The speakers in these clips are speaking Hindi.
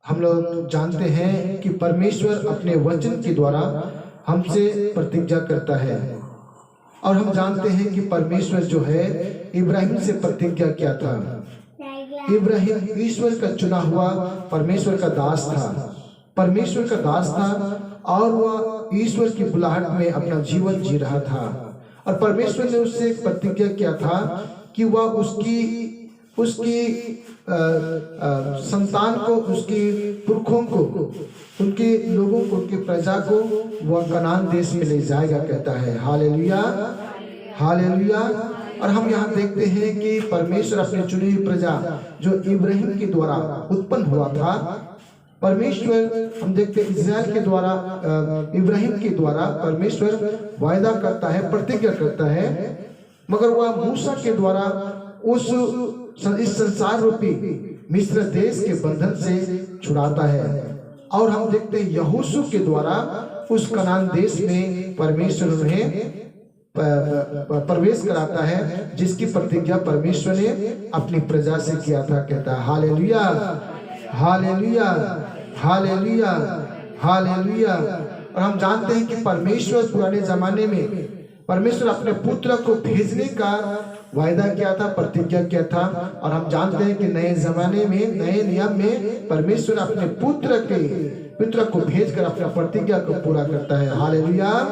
हम लोग जानते हैं कि परमेश्वर अपने वचन के द्वारा हमसे प्रतिज्ञा करता है, और हम जानते हैं कि परमेश्वर जो है इब्राहिम से प्रतिज्ञा किया था। इब्राहिम ईश्वर का चुना हुआ परमेश्वर का दास था, परमेश्वर का दास था, और वह ईश्वर की बुलाहट में अपना जीवन जी रहा था। और परमेश्वर ने उससे एक प्रतिज्ञा किया था कि वह उसकी संतान को, उसकी पुरखों को, उनके लोगों को, उनकी प्रजा को वह कनान देश में ले जाएगा, कहता है। Hallelujah, hallelujah. और हम यहाँ देखते हैं कि परमेश्वर अपनी चुनी हुई प्रजा जो इब्राहिम के द्वारा उत्पन्न हुआ था, परमेश्वर हम देखते हैं इस्राएल के द्वारा, इब्राहिम के द्वारा परमेश्वर वायदा करता है, प्रतिज्ञा करता है, मगर वह मूसा के द्वारा इस संसार रूपी मिस्र देश के बंधन से छुड़ाता है। और हम देखते हैं यहोशू के द्वारा उस कनान देश में परमेश्वर उन्हें प्रवेश कराता है, जिसकी प्रतिज्ञा परमेश्वर ने अपनी प्रजा से किया था, कहता है। Hallelujah, hallelujah, hallelujah, hallelujah. और हम जानते हैं कि परमेश्वर पुराने जमाने में परमेश्वर अपने पुत्र को भेजने का वायदा किया था, प्रतिज्ञा किया था। और हम जानते हैं कि नए जमाने में, नए नियम में परमेश्वर अपने पुत्र को भेजकर अपना प्रतिज्ञा को पूरा करता है। हालेलुया।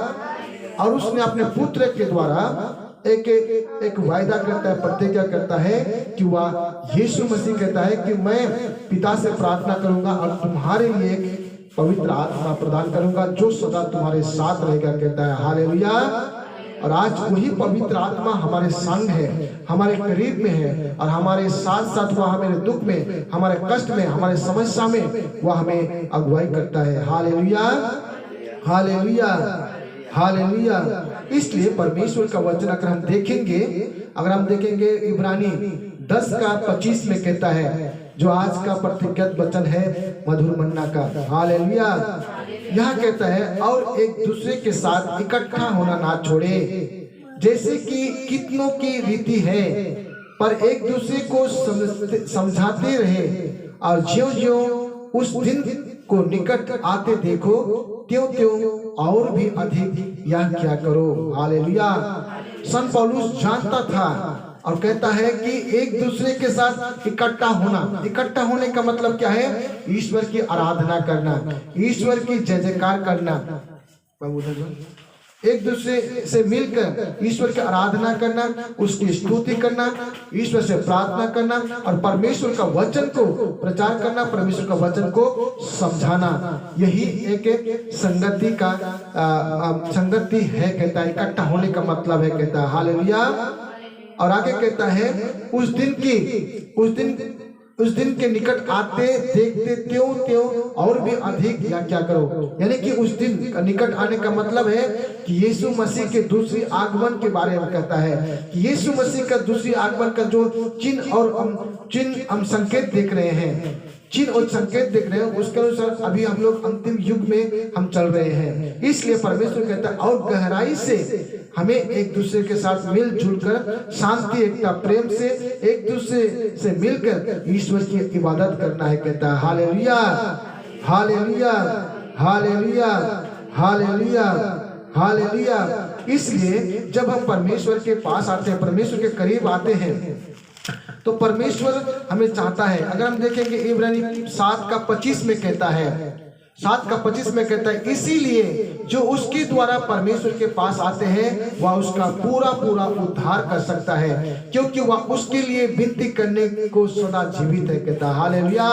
और उसने अपने पुत्र के द्वारा एक वायदा करता है, प्रतिज्ञा करता है कि वह यीशु मसीह कहता है कि मैं पिता से प्रार्थना करूंगा और तुम्हारे लिए एक पवित्र आत्मा प्रदान करूंगा जो सदा तुम्हारे साथ रहेगा, कहता है। हालेलुया। और आज वही पवित्र आत्मा हमारे संग है, हमारे करीब में है, और हमारे साथ साथ वह हमारे दुख में, हमारे कष्ट में, हमारे समस्या में वह हमें अगुवाई करता है। Hallelujah, hallelujah, hallelujah. इसलिए परमेश्वर का वचन अगर हम देखेंगे इब्रानी 10:25 में कहता है, जो आज का प्रतिज्ञित वचन है मधुर मन्ना का। हालेलुया। यहाँ कहता है, और एक दूसरे के साथ इकट्ठा होना ना छोड़े, जैसे कि कितनों की रीति है, पर एक दूसरे को समझाते रहे, और ज्यों-ज्यों उस दिन को निकट आते देखो, त्यों-त्यों और भी अधिक यह क्या करो। हालेलुया। संत पौलुस जानता था और कहता है कि एक दूसरे के साथ इकट्ठा होना, इकट्ठा होने का मतलब क्या है? ईश्वर की आराधना करना, ईश्वर की जय जयकार करना, एक दूसरे से मिलकर ईश्वर की आराधना करना, उसकी स्तुति करना, ईश्वर से प्रार्थना करना, और परमेश्वर का वचन को प्रचार करना, परमेश्वर का वचन को समझाना। यही एक संगति है, कहता है। इकट्ठा होने का मतलब है, कहता है। हालेलुया। और आगे कहता है, उस दिन के निकट आते देखते त्यों और भी अधिक या क्या करो। यानी कि उस दिन का निकट आने का मतलब है कि यीशु मसीह के दूसरी आगमन के बारे में कहता है कि यीशु मसीह का दूसरी आगमन का जो चिन्ह हम संकेत देख रहे हैं, चिन्ह और संकेत देख रहे हैं, उसके अनुसार अभी हम लोग अंतिम युग में हम चल रहे हैं। इसलिए परमेश्वर कहता है, और गहराई से हमें एक दूसरे के साथ मिलजुल कर शांति, एकता, प्रेम से एक दूसरे से मिलकर ईश्वर की इबादत करना है, कहता है। Hallelujah, hallelujah, hallelujah, hallelujah, hallelujah. इसलिए जब हम परमेश्वर के पास आते हैं, परमेश्वर के करीब आते हैं, तो परमेश्वर हमें चाहता है। अगर हम देखेंगे इब्रानी 7:25 में कहता है, 7:25 में कहता है, इसीलिए जो उसके द्वारा परमेश्वर के पास आते हैं वह उसका पूरा उद्धार कर सकता है, क्योंकि वह उसके लिए विनती करने को सदा जीवित है, कहता है। हालेलुया।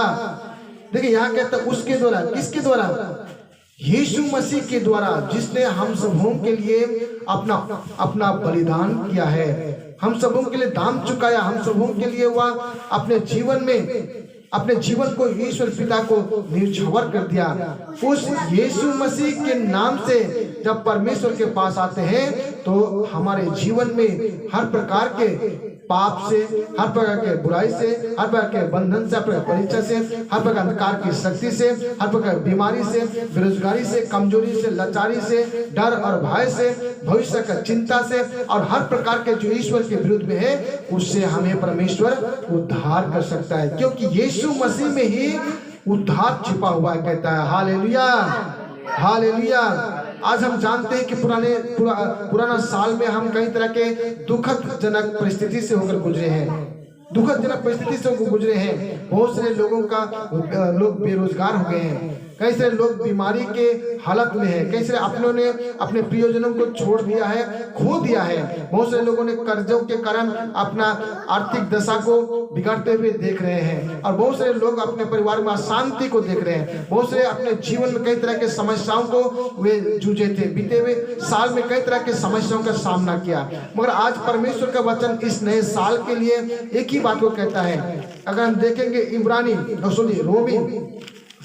देखिए यहाँ कहता है उसके द्वारा, किसके द्वारा? यीशु मसीह के द्वारा, जिसने हम सबों के लिए अपना बलिदान किया है, हम सबों के लिए दाम चुकाया, हम सबों के लिए वह अपने जीवन को ईश्वर पिता को न्यौछावर कर दिया। उस यीशु मसीह के नाम से जब परमेश्वर के पास आते हैं तो हमारे जीवन में हर प्रकार के पाप से, हर प्रकार के बुराई से, हर प्रकार के बंधन से, हर प्रकार परीक्षा से, हर प्रकार अंधकार की शक्ति से, हर प्रकार बीमारी से, बेरोजगारी से, कमजोरी से, लाचारी से, डर और भय से, भविष्य का चिंता से, और हर प्रकार के जो ईश्वर के विरुद्ध में है, उससे हमें परमेश्वर उद्धार कर सकता है, क्योंकि यीशु मसीह में ही उद्धार छिपा हुआ है, कहता है हालेलुया, हालेलुया। आज हम जानते हैं कि पुराना साल में हम कई तरह के दुखद जनक परिस्थिति से होकर गुजरे हैं, दुखद जनक परिस्थिति से गुजरे हैं। बहुत सारे लोगों का लोग बेरोजगार हो गए हैं, कई सारे लोग बीमारी के हालत में हैं, कई सारे अपनों ने अपने प्रियजनों को छोड़ दिया है, खो दिया है। बहुत सारे लोगों ने कर्जों के कारण अपना आर्थिक दशा को बिगड़ते हुए देख रहे हैं, और बहुत सारे लोग अपने परिवार में अशांति को देख रहे हैं। बहुत सारे अपने जीवन में कई तरह के समस्याओं को वे जूझे थे, बीते हुए साल में कई तरह के समस्याओं का सामना किया। मगर आज परमेश्वर का वचन इस नए साल के लिए एक ही बात को कहता है। अगर हम देखेंगे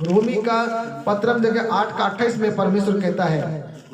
रोमी का पत्र में देखें 8:28 में परमेश्वर कहता है,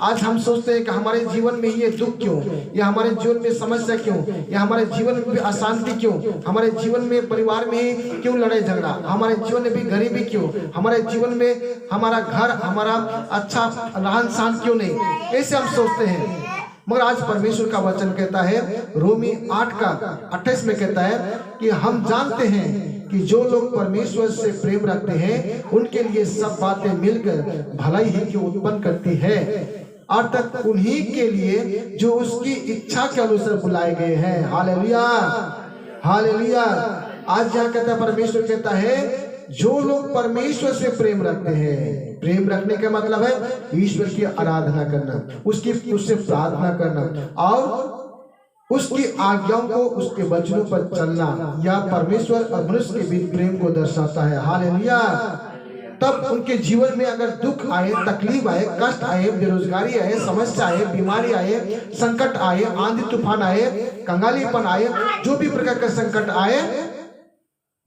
आज हम सोचते हैं कि हमारे जीवन में ये दुख क्यों, या हमारे जीवन में समस्या क्यों, या हमारे जीवन में अशांति क्यों, हमारे जीवन में परिवार में ही क्यों लड़ाई झगड़ा, हमारे जीवन में भी गरीबी क्यों, हमारे जीवन में हमारा घर, हमारा अच्छा रहन सहन क्यों नहीं, ऐसे हम सोचते हैं। मगर आज परमेश्वर का वचन कहता है, रोमी 8:28 में कहता है कि हम जानते हैं कि जो लोग परमेश्वर से प्रेम रखते हैं उनके लिए सब बातें मिलकर भलाई ही की उत्पन्न करती है, अर्थात उन्हीं के लिए जो उसकी इच्छा के अनुसार बुलाए गए हैं। Hallelujah, hallelujah. आज यहाँ कहता है, परमेश्वर कहता है जो लोग परमेश्वर से प्रेम रखते हैं, प्रेम रखने का मतलब है ईश्वर की आराधना करना, उससे प्रार्थना करना और उसकी आज्ञाओं को, उसके वचनों पर चलना, या परमेश्वर और मनुष्य के बीच प्रेम को दर्शाता है। हालेलुया। तब उनके जीवन में अगर दुख आए, तकलीफ आए, कष्ट आए, बेरोजगारी आए, समस्या आए, बीमारी आए, संकट आए, आंधी तूफान आए, कंगालीपन आए, जो भी प्रकार का संकट आए,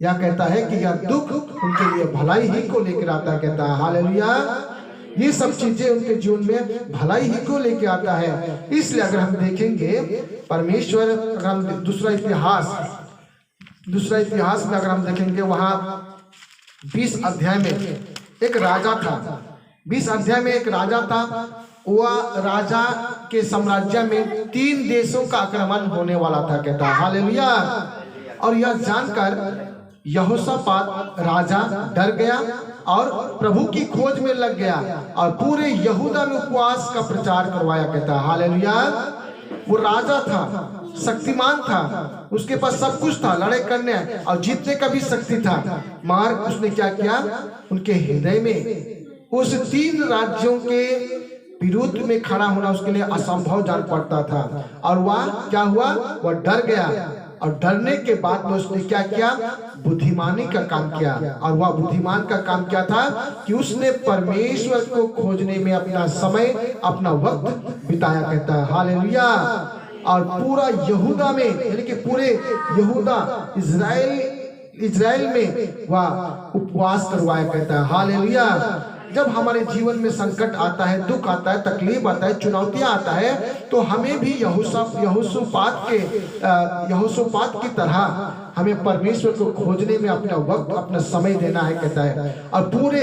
या कहता है कि यह दुख उनके लिए भलाई ही को लेकर आता है, कहता है हालेलुया। ये सब चीजें उनके जीवन में भलाई ही को लेके आता है। इसलिए अगर हम देखेंगे परमेश्वर, अगर हम दूसरा इतिहास में अगर हम देखेंगे, वहां 20 अध्याय में एक राजा था, 20 अध्याय में एक राजा था। वह राजा के साम्राज्य में 3 देशों का आक्रमण होने वाला था, कहता है हालेलुया। और यह जानकर यहोशापात राजा डर गया और प्रभु की खोज में लग गया और पूरे यहूदा में उपवास का प्रचार करवाया, कहता है हालेलुया। वो राजा था, शक्तिमान था, उसके पास सब कुछ था, लड़ाई करने और जीतने का भी शक्ति था, मगर उसने क्या किया, उनके हृदय में उस 3 राज्यों के विरुद्ध में खड़ा होना उसके लिए असंभव जान पड़ता था। और वह क्या हुआ, वह डर गया, और डरने के बाद में उसने क्या किया, बुद्धिमानी का काम किया। और वह बुद्धिमान का काम क्या था कि उसने परमेश्वर को खोजने में अपना समय, अपना वक्त बिताया, कहता है हालेलुया। और पूरा यहूदा में, यानी कि पूरे यहूदा इजराइल में वह उपवास करवाया, कहता है हालेलुया। जब हमारे जीवन में संकट आता है, दुख आता है, तकलीफ आता है, चुनौतियां आता है, तो हमें भी यहोशापात की तरह हमें परमेश्वर को खोजने में अपना वक्त, अपना समय देना है, कहता है। और पूरे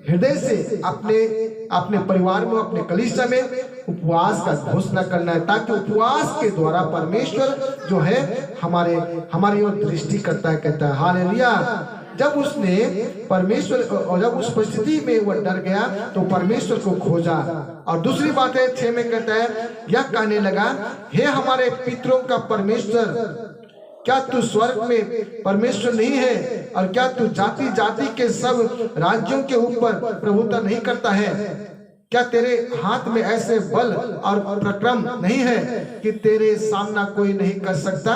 हृदय से अपने परिवार में, अपने कलीसिया में उपवास का घोषणा करना है, ताकि उपवास के द्वारा परमेश्वर जो है हमारी ओर दृष्टि करता है, कहता है हालेलुया। जब उसने परमेश्वर, और जब उस परिस्थिति में वह डर गया तो परमेश्वर को खोजा। और दूसरी बात है 6 में कहता है, यह कहने लगा, हे हमारे पितरों का परमेश्वर, क्या तू स्वर्ग में परमेश्वर नहीं है, और क्या तू जाति जाति के सब राज्यों के ऊपर प्रभुता नहीं करता है? क्या तेरे हाथ में ऐसे बल और पराक्रम नहीं है कि तेरे सामना कोई नहीं कर सकता?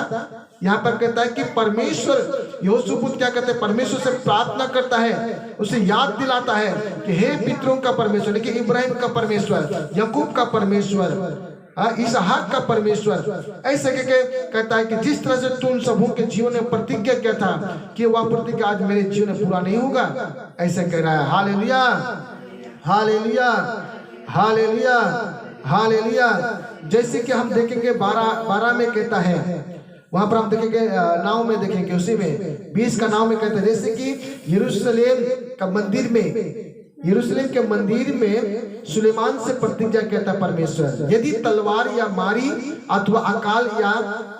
यहाँ पर कहता है कि परमेश्वर, यहोशापात क्या कहते हैं, परमेश्वर से प्रार्थना करता है, उसे याद दिलाता है कि हे पितरों का परमेश्वर, लेकिन इब्राहिम का परमेश्वर, याकूब का परमेश्वर, इसहाक का परमेश्वर, ऐसे कहता है कि जिस तरह से तुम सबों के जीवन में प्रतिज्ञा किया था कि वह प्रतिज्ञा आज मेरे जीवन में पूरा नहीं होगा, ऐसे कह रहा है हालेलुया, हालेलुया, हालेलुया, हालेलुया। जैसे कि हम देखेंगे 12 में कहता है, वहां पर हम देखेंगे नाव में देखेंगे, उसी में 20 का नाव में कहते हैं, जैसे कि यरूशलेम का मंदिर में यरूशलेम के मंदिर में सुलेमान से प्रतिज्ञा कहता परमेश्वर, यदि तलवार या मारी अथवा अकाल या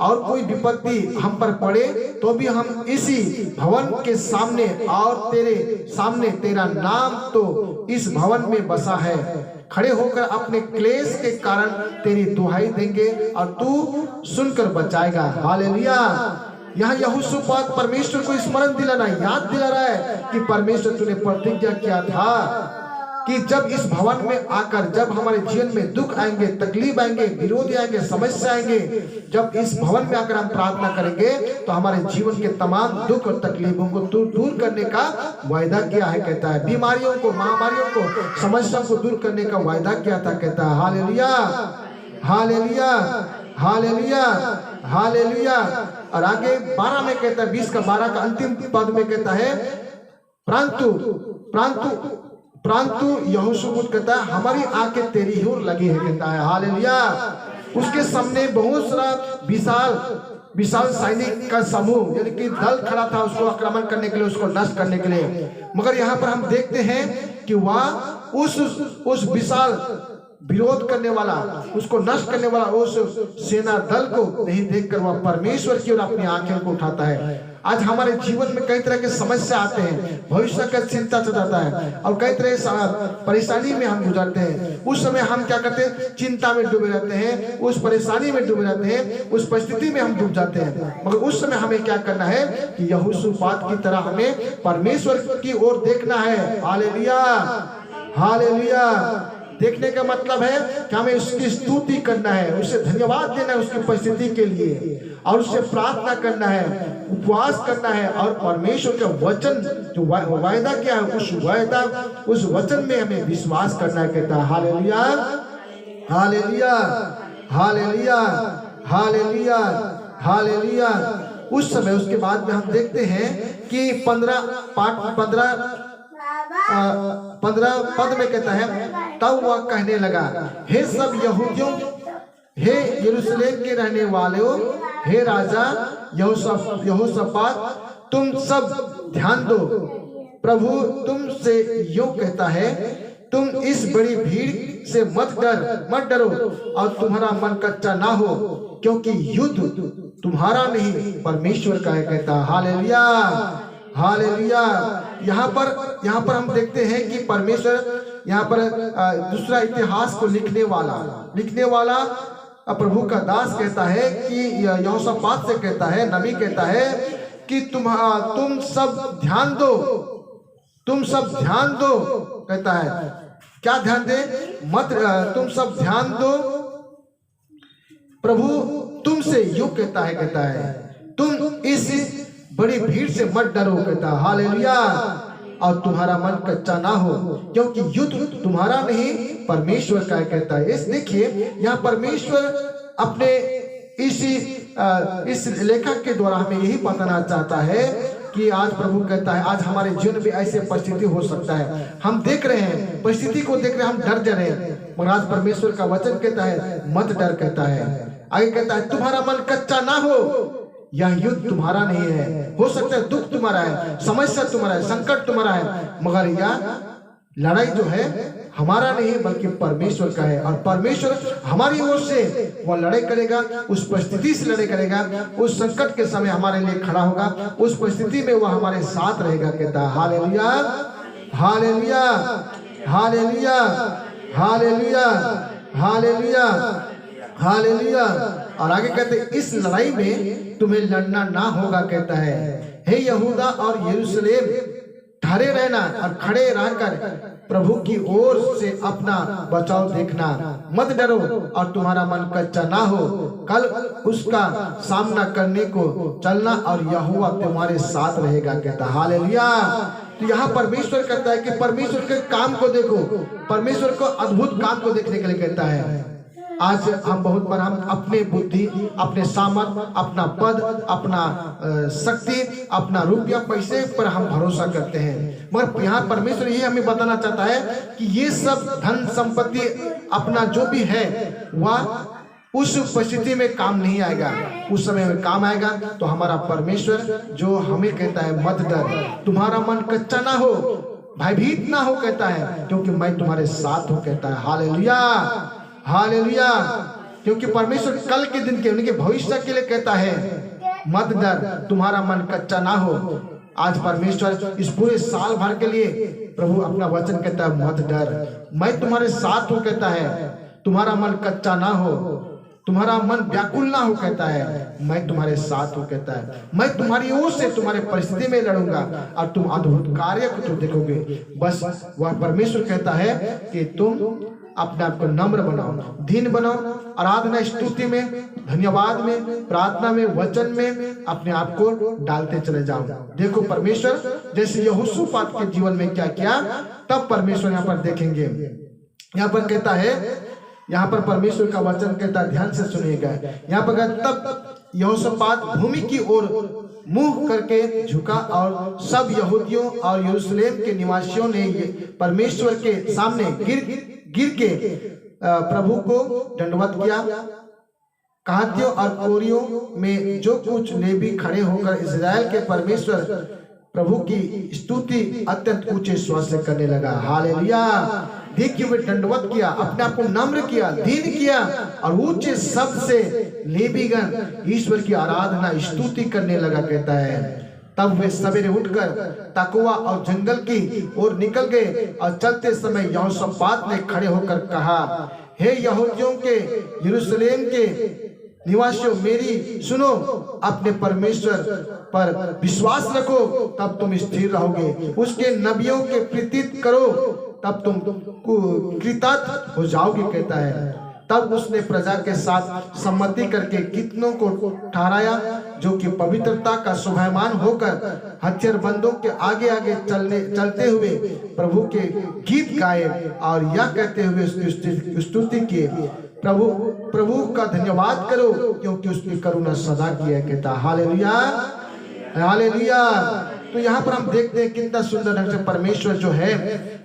और कोई विपत्ति हम पर पड़े तो भी हम इसी भवन के सामने और तेरे सामने, तेरा नाम तो इस भवन में बसा है, खड़े होकर अपने क्लेश के कारण तेरी दुहाई देंगे और तू सुनकर बचाएगा। हालेलुया। यहाँ यहोशापात परमेश्वर को स्मरण दिलाना, याद दिला रहा है कि परमेश्वर तूने प्रतिज्ञा किया था कि जब इस भवन में आकर, जब हमारे जीवन में दुख आएंगे, तकलीफ आएंगे, विरोध आएंगे, समस्या आएंगे, जब इस भवन में आकर हम प्रार्थना करेंगे तो हमारे जीवन के तमाम दुख और तकलीफों को तू दूर करने का वायदा किया है, कहता है। बीमारियों को, महामारियों को, समस्याओं को दूर करने का वायदा किया था, कहता है। Hallelujah, hallelujah, hallelujah, hallelujah. और आगे 12 में कहता है, 20 का 12 का अंतिम पद में कहता है, परंतु परंतु परंतु यहोशापात कहता है हमारी आंखें तेरी ही ओर लगी है, कहता है। हालेलुया। उसके सामने बहुत सारा विशाल सैनिक का समूह यानी कि दल खड़ा था उसको आक्रमण करने के लिए, उसको नष्ट करने के लिए। मगर यहाँ पर हम देखते हैं कि वह उस विशाल विरोध करने वाला, उसको नष्ट करने वाला उस सेना दल को नहीं देखकर वह परमेश्वर की ओर अपनी आंखें को उठाता है। आज हमारे जीवन में कई तरह के समस्या आते हैं, भविष्य का चिंता सताता है और कई तरह परेशानी में हम गुजरते हैं। उस समय हम क्या करते हैं? चिंता में डूबे रहते हैं, उस परेशानी में डूबे रहते हैं, उस परिस्थिति में हम डूब जाते हैं। मगर उस समय हमें क्या करना है कि यहोशापात की तरह हमें परमेश्वर की ओर देखना है। Hallelujah, hallelujah. देखने का मतलब है कि हमें उसकी स्तुति करना है, उसे धन्यवाद देना है उसकी परिस्थिति के लिए, और उससे प्रार्थना करना है, उपवास करना है, और परमेश्वर का वचन जो वायदा किया है उस वचन में हमें विश्वास करना है, कहता है। Hallelujah, hallelujah, hallelujah, hallelujah, hallelujah. उस समय उसके बाद में हम देखते हैं कि 15 पद में कहता है, तब वह कहने लगा, हे सब यहूदियों, हे यरूशलेम के रहने वालों, हे राजा यहोशापात, तुम सब ध्यान दो, प्रभु तुमसे यूं कहता है, तुम इस बड़ी भीड़ से मत डरो और तुम्हारा मन कच्चा ना हो, क्योंकि युद्ध तुम्हारा नहीं परमेश्वर का है, कहता। Hallelujah, hallelujah. यहाँ पर हम देखते हैं कि परमेश्वर यहाँ पर दूसरा इतिहास को लिखने वाला प्रभु का दास कहता है कि यहोशापात से कहता है, नबी कहता है कि तुम सब ध्यान दो, तुम सब ध्यान दो, कहता है। क्या ध्यान दे? तुम सब ध्यान दो, प्रभु तुमसे यूं कहता है, तुम इस बड़ी भीड़ से मत डरो, कहता। हालेलुया। और तुम्हारा मन कच्चा ना हो, क्योंकि युद्ध तुम्हारा नहीं परमेश्वर का है, कहता है। इस देखिए यहाँ परमेश्वर अपने इस लेखक के द्वारा हमें यही बताना चाहता है कि आज प्रभु कहता है, आज हमारे जीवन में ऐसे परिस्थिति हो सकता है, हम देख रहे हैं, परिस्थिति को देख रहे हैं, हम डर जा रहे हैं, मगर आज परमेश्वर का वचन कहता है मत डर, कहता है। आगे कहता है तुम्हारा मन कच्चा ना हो, यह युद्ध तुम्हारा नहीं है। हो सकता है दुख तुम्हारा है, समस्या तुम्हारा है, संकट तुम्हारा है, मगर यह लड़ाई जो है हमारा नहीं बल्कि परमेश्वर का है। और परमेश्वर हमारी ओर से वह लड़ाई करेगा, उस परिस्थिति से लड़ाई करेगा, उस संकट के समय हमारे लिए खड़ा होगा, उस परिस्थिति में वह हमारे साथ रहेगा, कहता है। Hallelujah, hallelujah, hallelujah, hallelujah, hallelujah, hallelujah. और आगे कहते हैं इस लड़ाई में तुम्हें लड़ना ना होगा, कहता है। हे यहूदा और यरूशलेम, ठहरे रहना और खड़े रहकर प्रभु की ओर से अपना बचाव देखना, मत डरो और तुम्हारा मन कच्चा ना हो, कल उसका सामना करने को चलना और यहोवा तुम्हारे साथ रहेगा, कहता। हालेलुया। तो यहाँ परमेश्वर कहता है कि परमेश्वर के काम को देखो, परमेश्वर को अद्भुत काम को देखने के लिए कहता है। आज हम बहुत बार हम अपने बुद्धि, अपने सामर्थ, अपना पद, अपना शक्ति, अपना रुपया पैसे पर हम भरोसा करते हैं, मगर यहाँ परमेश्वर यही हमें बताना चाहता है कि ये सब धन संपत्ति अपना जो भी है वह उस परिस्थिति में काम नहीं आएगा, उस समय में काम आएगा तो हमारा परमेश्वर जो हमें कहता है मत डर, तुम्हारा मन कच्चा ना हो, भयभीत ना हो कहता है, क्योंकि मैं तुम्हारे साथ हूं कहता है। Hallelujah, hallelujah. क्योंकि परमेश्वर कल के दिन के उनके भविष्य के लिए कहता है मत डर, तुम्हारा मन कच्चा ना हो। आज परमेश्वर इस पूरे साल भर के लिए प्रभु अपना वचन कहता है मत डर, मैं तुम्हारे साथ हूं कहता है। तुम्हारा मन कच्चा ना हो, तुम्हारा मन व्याकुल ना हो कहता है, मैं तुम्हारे साथ हूं कहता है। मैं तुम्हारी ओर से तुम्हारे परिस्थिति में लड़ूंगा और तुम अद्भुत कार्य को तुम देखोगे। बस वह परमेश्वर कहता है कि तुम अपने आप को नम्र बनाओ, दीन बनाओ, आराधना स्तुति में, धन्यवाद में, प्रार्थना में, वचन में अपने आप को डालते चले जाओ। देखो परमेश्वर जैसे यहोशूपात के जीवन में क्या किया, तब परमेश्वर यहाँ पर देखेंगे। यहाँ पर कहता है, यहाँ पर परमेश्वर का वचन कहता है, ध्यान से सुनिएगा। यहाँ पर तब यहोशूपात भूमि की ओर मुंह करके झुका और सब यहूदियों और यरूशलेम के निवासियों ने परमेश्वर के सामने गिर के प्रभु को दंडवत किया। कहातियों और कोरियों में जो कुछ लेवी खड़े होकर इस्राएल के परमेश्वर प्रभु की स्तुति अत्यंत ऊंचे स्वर से करने लगा। हालेलुया। देखिए वे दंडवत किया, अपने आप को नम्र किया, दीन किया और ऊंचे शब्द से लेवीगण ईश्वर की आराधना स्तुति करने लगा कहता है। तब वे सवेरे उठकर तकवा और जंगल की ओर निकल गए और चलते समय यहोशापात ने खड़े होकर कहा, हे यहूदियों के, यरूशलेम के निवासियों, मेरी सुनो, अपने परमेश्वर पर विश्वास रखो, तब तुम स्थिर रहोगे। उसके नबियों के प्रीतित करो, तब तुम कृतार्थ हो जाओगे कहता है। तब उसने प्रजा के साथ सम्मति करके कितनों को ठहराया जो कि पवित्रता का शोभायमान होकर हथियारबंदों के आगे आगे चलते हुए प्रभु के गीत गाए और यह कहते हुए उसकी स्तुति किए, प्रभु का धन्यवाद करो क्योंकि उसकी करुणा सदा की है कहता। Hallelujah, hallelujah. तो यहाँ पर हम देखते हैं कितना सुंदर ढंग से परमेश्वर जो है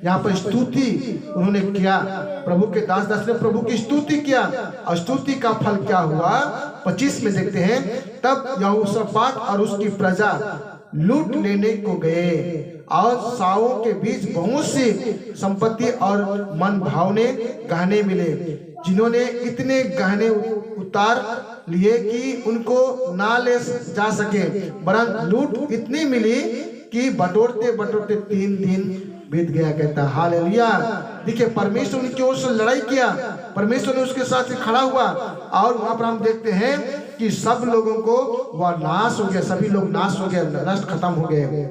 यहाँ पर स्तुति उन्होंने किया। प्रभु के दास ने प्रभु की स्तुति किया और स्तुति का फल क्या हुआ 25 में देखते हैं। तब यहोशापात और उसकी प्रजा लूट लेने को गए और साओं के बीच बहुत सी संपत्ति और मन भावने गहने मिले, जिन्होंने इतने गहने उतार लिए कि उनको ना ले जा सके, वरन लूट इतनी मिली कि बटोरते बटोरते 3 दिन बीत गया कहता। हालेलुया। देखिए परमेश्वर उनकी ओर से लड़ाई किया, परमेश्वर ने उसके साथ खड़ा हुआ और वहां पर हम देखते हैं कि सब लोगों को वह नाश हो गया, सभी लोग नाश हो गए, नष्ट खत्म हो गए।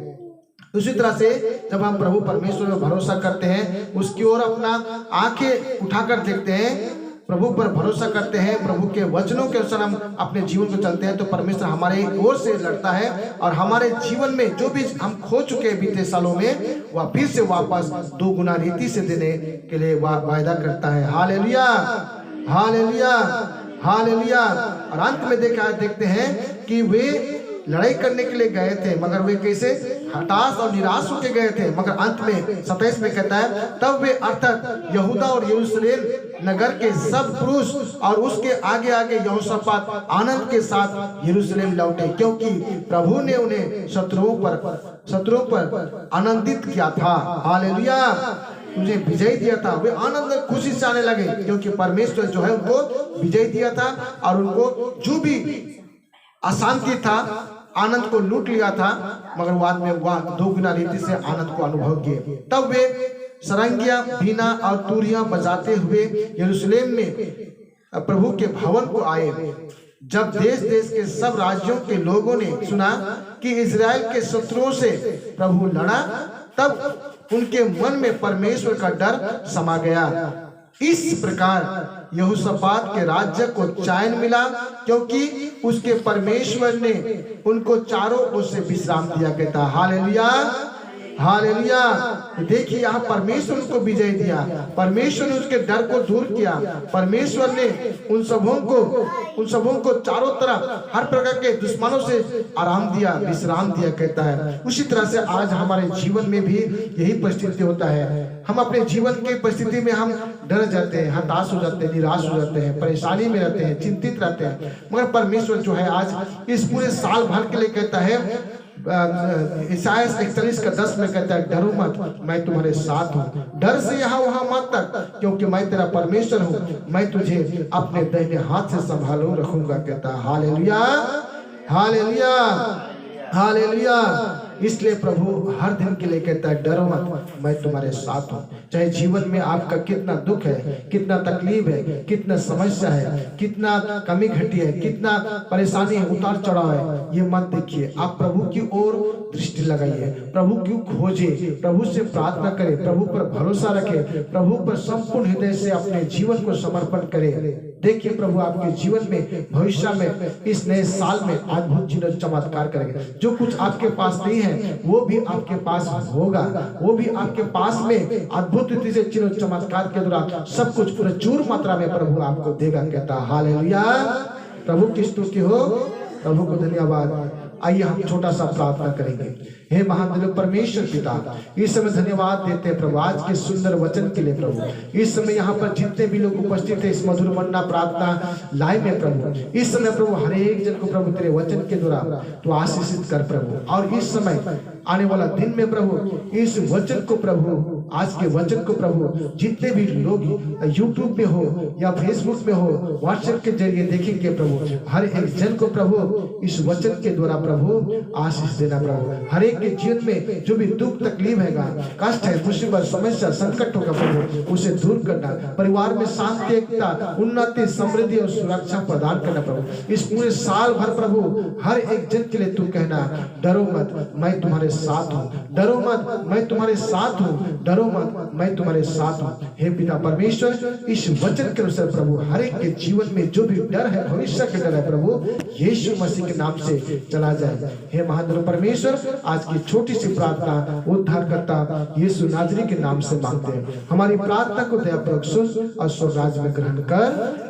उसी तरह से जब हम प्रभु परमेश्वर में भरोसा करते हैं, उसकी ओर अपना आंखें उठाकर देखते हैं, प्रभु पर भरोसा करते हैं, प्रभु के वचनों के अनुसार हम अपने जीवन को चलते हैं, तो परमेश्वर हमारे ओर से लड़ता है और हमारे जीवन में जो भी हम खो चुके हैं बीते सालों में, वह फिर से वापस 2 गुना रीति से देने के लिए वह वायदा करता है। Hallelujah, hallelujah, hallelujah. और अंत में देखते हैं कि वे लड़ाई करने के लिए गए थे, मगर वे कैसे हताश और निराश होकर गए थे। मगर अंत में 27 में कहता है, तब वे अर्थात यहूदा और यरूशलेम नगर के सब पुरुष और उसके आगे आगे यहोशापात आनंद के साथ यरूशलेम लौटे, क्योंकि प्रभु ने उन्हें शत्रुओं पर आनंदित किया था। हालेलुया। मुझे विजय दिया था। वे आनंद खुशी से आने लगे क्योंकि परमेश्वर जो है उनको विजय दिया था और उनको जो भी अशांति था, आनंद को लूट लिया था, मगर बाद में वह 2 गुना रीति से आनंद को अनुभव किए। तब वे सरंगियां, बीना और तूरियां बजाते हुए यरूशलेम में प्रभु के भवन को आए। जब देश देश के सब राज्यों के लोगों ने सुना कि इजराइल के शत्रुओं से प्रभु लड़ा, तब उनके मन में परमेश्वर का डर समा गया। इस प्रकार यहोशापात के राज्य को चैन मिला, क्योंकि उसके परमेश्वर ने उनको चारों ओर से विश्राम दिया कहता। Hallelujah, hallelujah. देखिए यहाँ परमेश्वर उनको विजय दिया, परमेश्वर ने उसके डर को दूर किया, परमेश्वर ने उन सबों को चारों तरफ हर प्रकार के दुश्मनों से आराम दिया, विश्राम दिया कहता है। उसी तरह से आज हमारे जीवन में भी यही परिस्थिति होता है। हम अपने जीवन की परिस्थिति में हम डर जाते हैं, हताश हो जाते हैं, निराश हो जाते हैं, परेशानी में रहते हैं, चिंतित रहते हैं, मगर परमेश्वर जो है आज इस पूरे साल भर के लिए कहता है इसाया 41:10 में कहता है, डरो मत, मैं तुम्हारे साथ हूँ, डर से यहाँ वहां मत तक, क्योंकि मैं तेरा परमेश्वर हूँ, मैं तुझे अपने दाहिने हाथ से संभालो रखूंगा, कहता है। Hallelujah, hallelujah, hallelujah. इसलिए प्रभु हर दिन के लिए कहता है, डरो मत, मैं तुम्हारे साथ हूँ। चाहे जीवन में आपका कितना दुख है, कितना तकलीफ है, कितना समस्या है, कितना कमी घटी है, कितना परेशानी है, उतार चढ़ाव है, ये मत देखिए। आप प्रभु की ओर दृष्टि लगाइए, प्रभु की खोजे, प्रभु से प्रार्थना करें, प्रभु पर भरोसा रखें, प्रभु पर संपूर्ण हृदय से अपने जीवन को समर्पण करें। देखिए प्रभु आपके जीवन में भविष्य में इस नए साल में अद्भुत चिन्ह चमत्कार करेंगे। जो कुछ आपके पास नहीं है वो भी आपके पास होगा, वो भी आपके पास में अद्भुत रीति से चिन्ह चमत्कार के द्वारा सब कुछ प्रचुर मात्रा में प्रभु आपको देगा, कहता है। हालेलुया, प्रभु की स्तुति हो, प्रभु को धन्यवाद। आइए हम छोटा सा प्रार्थना करेंगे। हे महान परमेश्वर पिता, इस समय धन्यवाद देते हैं प्रभु आज के सुंदर वचन के लिए। प्रभु इस समय यहाँ पर जितने भी लोग उपस्थित है इस मधुर मन्ना प्रार्थना लाइव में प्रभु, इस समय प्रभु हर एक जन को प्रभु तेरे वचन के द्वारा तो आशीषित कर प्रभु। और इस समय आने वाला दिन में प्रभु इस वचन को प्रभु, आज के वचन को प्रभु जितने भी लोग यूट्यूब में हो या फेसबुक में हो, व्हाट्सएप के जरिए देखेंगे प्रभु, हर एक जन को प्रभु इस वचन के द्वारा प्रभु आशीष देना प्रभु। हर एक के जीवन में जो भी दुख तकलीफ है, कष्ट है, मुसीबत, समस्या, संकट होगा प्रभु, उसे दूर करना, परिवार में शांति, एकता, उन्नति, समृद्धि और सुरक्षा प्रदान करना प्रभु। इस पूरे साल भर प्रभु हर एक जन के लिए तू कहना, डरो मत, मैं तुम्हारे साथ हूँ, डरो मत, मैं तुम्हारे साथ हूँ, डरो मत, मैं तुम्हारे साथ हूँ। हे पिता परमेश्वर, इस वचन के अनुसार प्रभु हर एक के जीवन में जो भी डर है, भविष्य के डर है प्रभु, यीशु मसीह के नाम से चला जाए। हे महान परमेश्वर, आज की छोटी सी प्रार्थना उद्धारकर्ता यीशु नाजरी के नाम से मांगते हैं। हमारी प्रार्थना को दयापूर्वक सुन और स्वर्ग राज्य में ग्रहण कर।